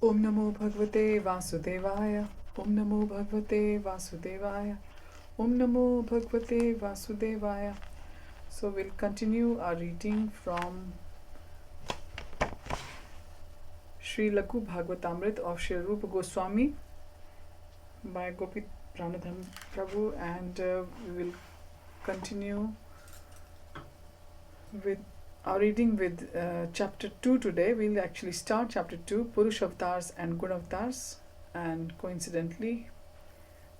Om Namo Bhagavate Vasudevaya. Om Namo Bhagavate Vasudevaya. Om Namo Bhagavate Vasudevaya. So we'll continue our reading from Śrī Laghu Bhāgavatāmrta of Śrīla Rupa Gosvāmi by Gopi Pranadham Prabhu, and we will continue with our reading with chapter 2 today. We'll actually start chapter 2, Purush Avatars and Gun Avatars, and coincidentally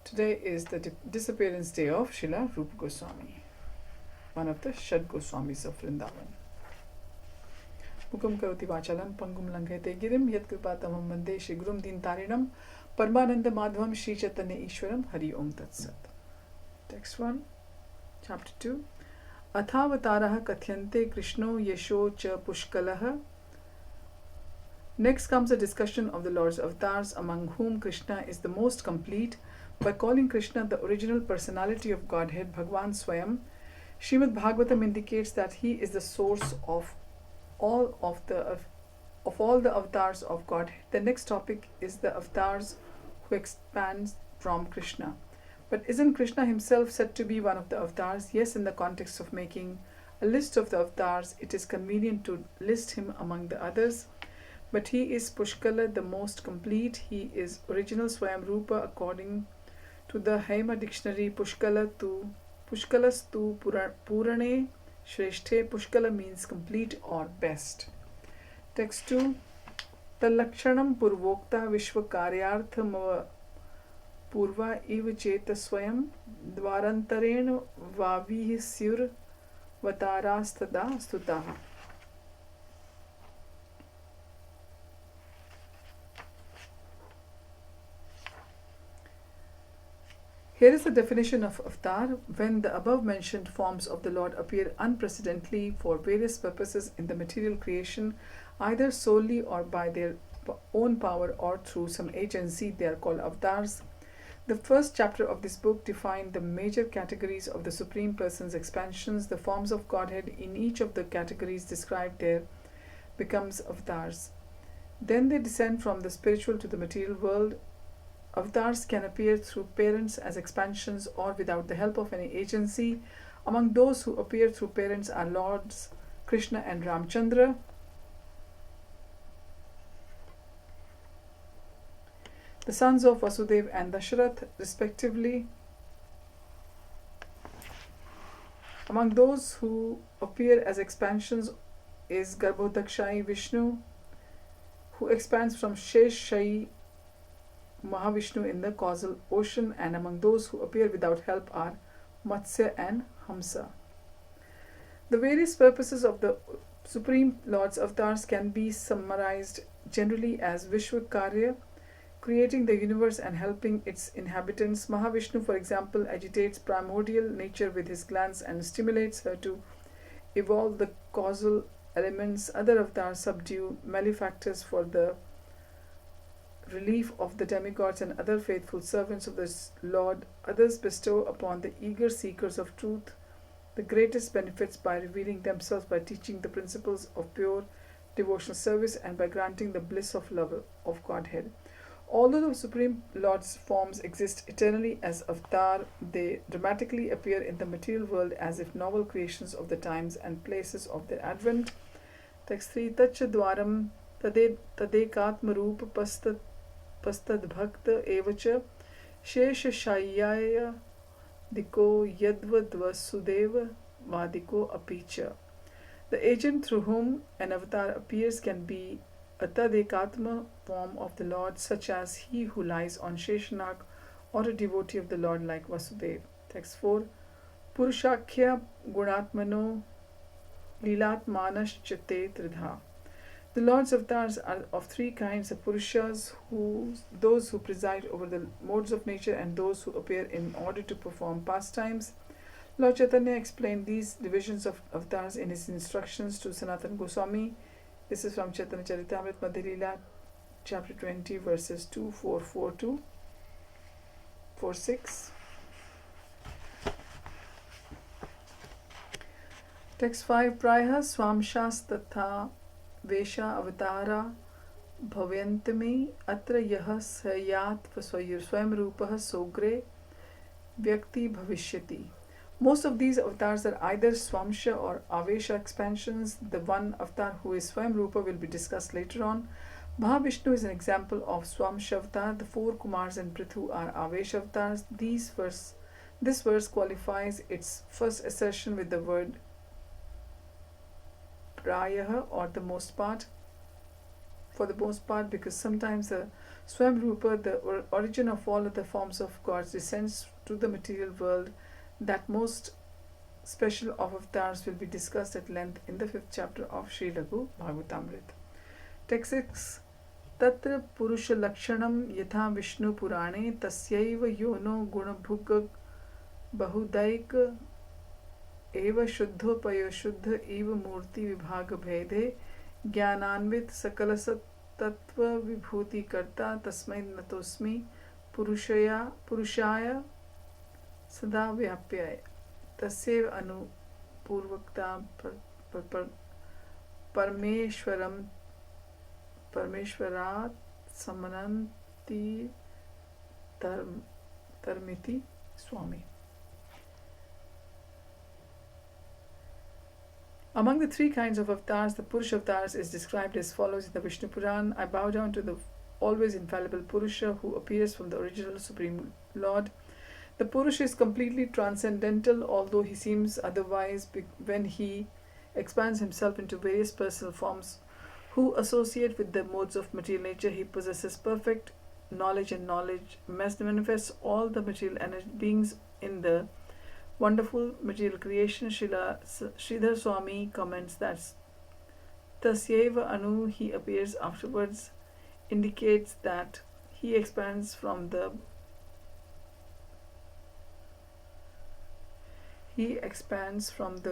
today is the disappearance day of Śrīla Rupa Gosvāmi, one of the Shad Goswamis of Vrindavan. Mukam karoti vachalam pangum langhete girim yat kripatamam vande Shri Gurum Dintarinam Paramananda Madhvam Shri Chaitanya Ishwaram Hari Om Tat Sat. Text 1, chapter 2. Athavataraha kathyante Krishno yesho cha pushkalaha. Next comes a discussion of the Lord's avatars, among whom Krishna is the most complete. By calling Krishna the original personality of Godhead, Bhagavan Swayam, Srimad Bhagavatam indicates that he is the source of all the avatars of Godhead. The next topic is the avatars who expand from Krishna. But isn't Krishna himself said to be one of the avatars? Yes, in the context of making a list of the avatars, it is convenient to list him among the others. But he is Pushkala, the most complete. He is original Swayam Rupa. According to the Haima dictionary, Pushkalastu Purane Shresthe. Pushkala means complete or best. Text 2. Talakshanam Purvokta Vishwa Karyartham Purva Iva Cheta Swayam Dvarantaren Vavihi Syur Vatarastada Stutaha. Here is the definition of avatar. When the above mentioned forms of the Lord appear unprecedentedly for various purposes in the material creation, either solely or by their own power or through some agency, they are called avatars. The first chapter of this book defined the major categories of the Supreme Person's expansions. The forms of Godhead in each of the categories described there becomes avatars. Then they descend from the spiritual to the material world. Avatars can appear through parents as expansions or without the help of any agency. Among those who appear through parents are Lords Krishna and Ramchandra. The sons of Vasudeva and Dasharath, respectively. Among those who appear as expansions is Garbhodakshai Vishnu, who expands from Sheshai Mahavishnu in the causal ocean, and among those who appear without help are Matsya and Hamsa. The various purposes of the Supreme Lord's avatars can be summarized generally as Vishwakarya, creating the universe and helping its inhabitants. Mahavishnu, for example, agitates primordial nature with his glance and stimulates her to evolve the causal elements. Other avatars subdue malefactors for the relief of the demigods and other faithful servants of the Lord. Others bestow upon the eager seekers of truth the greatest benefits by revealing themselves, by teaching the principles of pure devotional service, and by granting the bliss of love of Godhead. Although the Supreme Lord's forms exist eternally as avatar, they dramatically appear in the material world as if novel creations of the times and places of their advent. Text 3. Tacha dwaram tadekatma rupa pastad bhakta evacha shesha shayaya diko yadvadva sudeva vadiko apicha. The agent through whom an avatar appears can be a tadekatma form of the Lord, such as he who lies on Sheshanak, or a devotee of the Lord like Vasudeva. Text 4. Purushakhya gunatmano lilatmanaschate tridha. The Lord's avatars are of three kinds: the Purushas, those who preside over the modes of nature, and those who appear in order to perform pastimes. Lord Chaitanya explained these divisions of avatars in his instructions to Sanatana Goswami. This is from Chaitanya Charitamrita Madhya Leela, chapter 20, verses 244 to 46. Text 5. Prayah Swamshas Tatha Vesha Avatara bhavyantami atra yah sayat swayam rupah sogre vyakti bhavishyati. Most of these avatars are either Swamsha or Avesha expansions. The one avatar who is Swayam Rupa will be discussed later on. Mahavishnu is an example of Swamsha avatar. The four Kumars and Prithu are Avesha avatars. This verse qualifies its first assertion with the word Prayah, or the most part, for the most part, because sometimes the Swayam Rupa, the origin of all other forms of gods, descends to the material world. That most special of avatars will be discussed at length in the 5th chapter of Śrī Laghu Bhāgavatāmrta. Text 6. Tatra Purusha Lakshanam Yatha Vishnu Purane Tasyaiva Yono Gunabhugag Bahudaik Eva Shuddhopayo Shuddha Eva Murti Vibhaga Bhede Jnananvit Sakalasat Tattva Vibhuti Karta Tasmai Natosmi Purushaya Sada Vyapyaya Tasyev Anu Purvakta Parmeshwarat Samananti Tarmiti Swami. Among the three kinds of avatars, the Purusha avatars is described as follows in the Vishnu Puran. I bow down to the always infallible Purusha who appears from the original Supreme Lord. The Purusha is completely transcendental, although he seems otherwise when he expands himself into various personal forms who associate with the modes of material nature. He possesses perfect knowledge and manifests all the material beings in the wonderful material creation. Sridhar Swami comments that Tasyeva Anu, he appears afterwards, indicates that he expands from the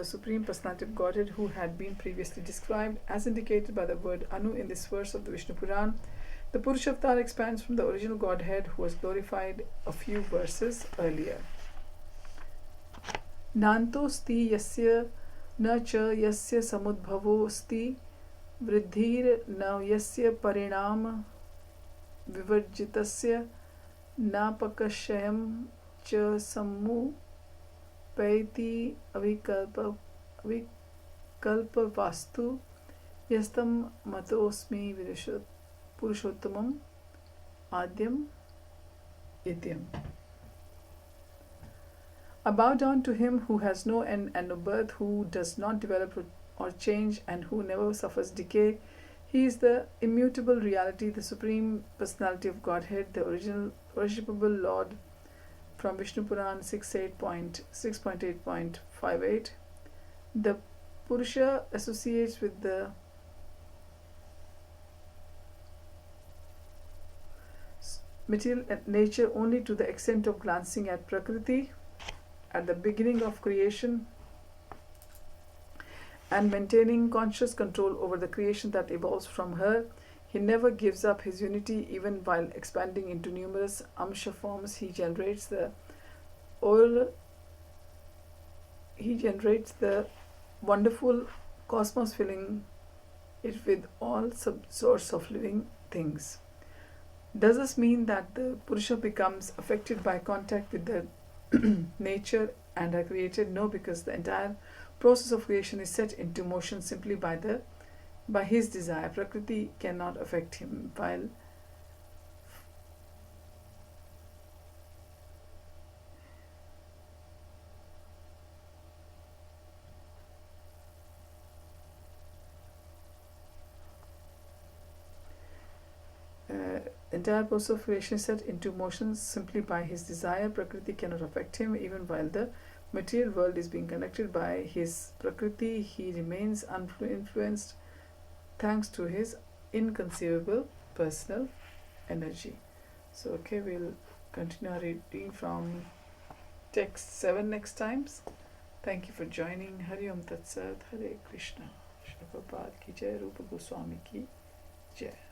Supreme Personality of Godhead who had been previously described, as indicated by the word Anu in this verse of the Vishnu Puran. The Purusha avatar expands from the original Godhead who was glorified a few verses earlier. Nanto sti yasya na cha yasya samudbhavo sti vriddhir na yasya parinam vivarjitasya na pakashayam cha sammu Paiti avikalpa vastu yastam matosmi purushottamam adyam ityam. I bow down to him who has no end and no birth, who does not develop or change, and who never suffers decay. He is the immutable reality, the Supreme Personality of Godhead, the original worshipable Lord. From Vishnu Puran 6.8.58. The Purusha associates with the material nature only to the extent of glancing at Prakriti at the beginning of creation and maintaining conscious control over the creation that evolves from her. He never gives up his unity even while expanding into numerous amsha forms. He generates the wonderful cosmos, filling it with all sorts of living things. Does this mean that the Purusha becomes affected by contact with the nature and are created? No, because the entire process of creation is set into motion simply by his desire. Prakriti cannot affect him, while entire process of creation is set into motion simply by his desire. Prakriti cannot affect him. Even while the material world is being conducted by his Prakriti, he remains uninfluenced thanks to his inconceivable personal energy. So, okay, we'll continue our reading from text 7 next times. Thank you for joining. Hari Om Tat Sat. Hare Krishna. Shri Prabhupada ki Jai. Rupa Goswami ki Jai.